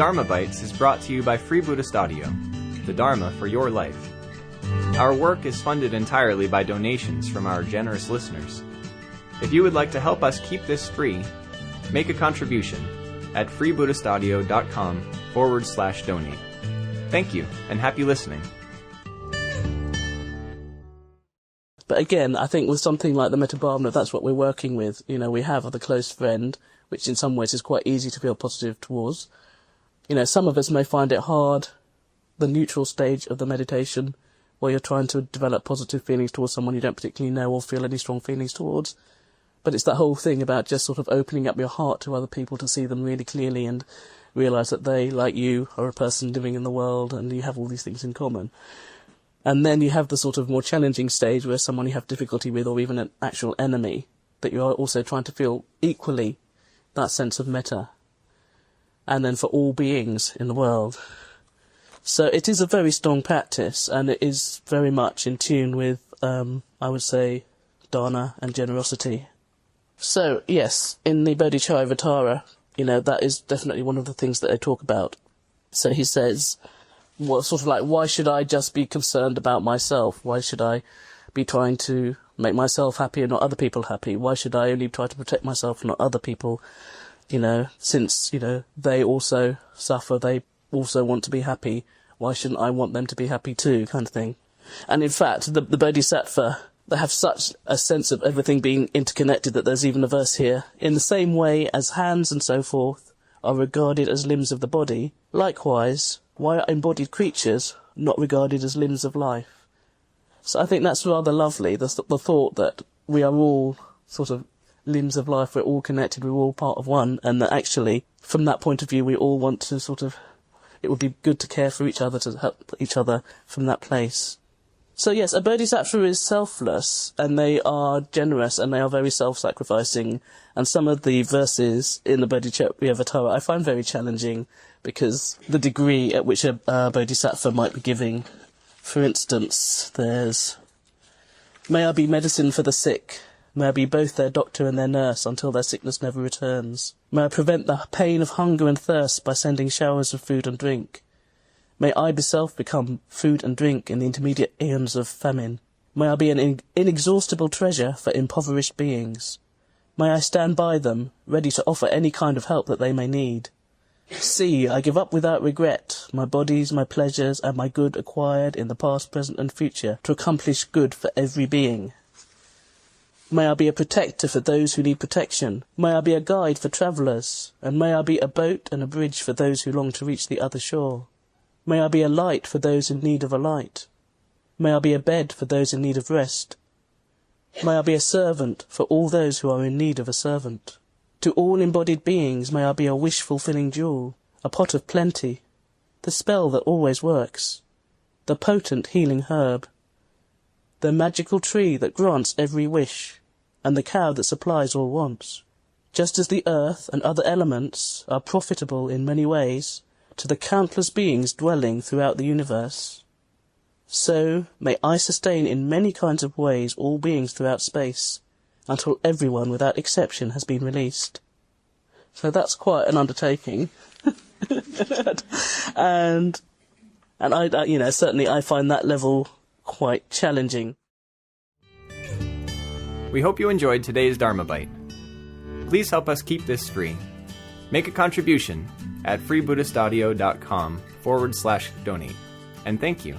Dharmabytes is brought to you by Free Buddhist Audio, the Dharma for your life. Our work is funded entirely by donations from our generous listeners. If you would like to help us keep this free, make a contribution at freebuddhistaudio.com/donate. Thank you, and happy listening. But again, I think with something like the Metabhavana, that's what we're working with. You know, we have the close friend, which in some ways is quite easy to feel positive towards. You know, some of us may find it hard, the neutral stage of the meditation, where you're trying to develop positive feelings towards someone you don't particularly know or feel any strong feelings towards. But it's that whole thing about just sort of opening up your heart to other people to see them really clearly and realise that they, like you, are a person living in the world and you have all these things in common. And then you have the sort of more challenging stage where someone you have difficulty with, or even an actual enemy, that you are also trying to feel equally that sense of metta. And then for all beings in the world. So it is a very strong practice, and it is very much in tune with, I would say, dana and generosity. So, yes, in the Bodhicharyavatara, you know, that is definitely one of the things that they talk about. So he says, well, sort of like, why should I just be concerned about myself? Why should I be trying to make myself happy and not other people happy? Why should I only try to protect myself and not other people? You know, since, you know, they also suffer, they also want to be happy. Why shouldn't I want them to be happy too, kind of thing. And in fact, the Bodhisattva, they have such a sense of everything being interconnected that there's even a verse here. In the same way as hands and so forth are regarded as limbs of the body, likewise, why are embodied creatures not regarded as limbs of life? So I think that's rather lovely, the thought that we are all sort of limbs of life, we're all connected, we're all part of one, and that actually, from that point of view, we all want to sort of, it would be good to care for each other, to help each other from that place. So yes, a bodhisattva is selfless, and they are generous, and they are very self-sacrificing, and some of the verses in the Bodhicharyavatara I find very challenging, because the degree at which a bodhisattva might be giving. For instance, there's, may I be medicine for the sick, may I be both their doctor and their nurse until their sickness never returns. May I prevent the pain of hunger and thirst by sending showers of food and drink. May I myself become food and drink in the intermediate aeons of famine. May I be an inexhaustible treasure for impoverished beings. May I stand by them, ready to offer any kind of help that they may need. See, I give up without regret my bodies, my pleasures, and my good acquired in the past, present, and future to accomplish good for every being. May I be a protector for those who need protection. May I be a guide for travellers, and may I be a boat and a bridge for those who long to reach the other shore. May I be a light for those in need of a light. May I be a bed for those in need of rest. May I be a servant for all those who are in need of a servant. To all embodied beings may I be a wish-fulfilling jewel, a pot of plenty, the spell that always works, the potent healing herb, the magical tree that grants every wish, and the cow that supplies all wants. Just as the earth and other elements are profitable in many ways to the countless beings dwelling throughout the universe, so may I sustain in many kinds of ways all beings throughout space, until everyone without exception has been released. So that's quite an undertaking. and I, you know, certainly I find that level quite challenging. We hope you enjoyed today's Dharma Bite. Please help us keep this free. Make a contribution at freebuddhistaudio.com/donate. And thank you.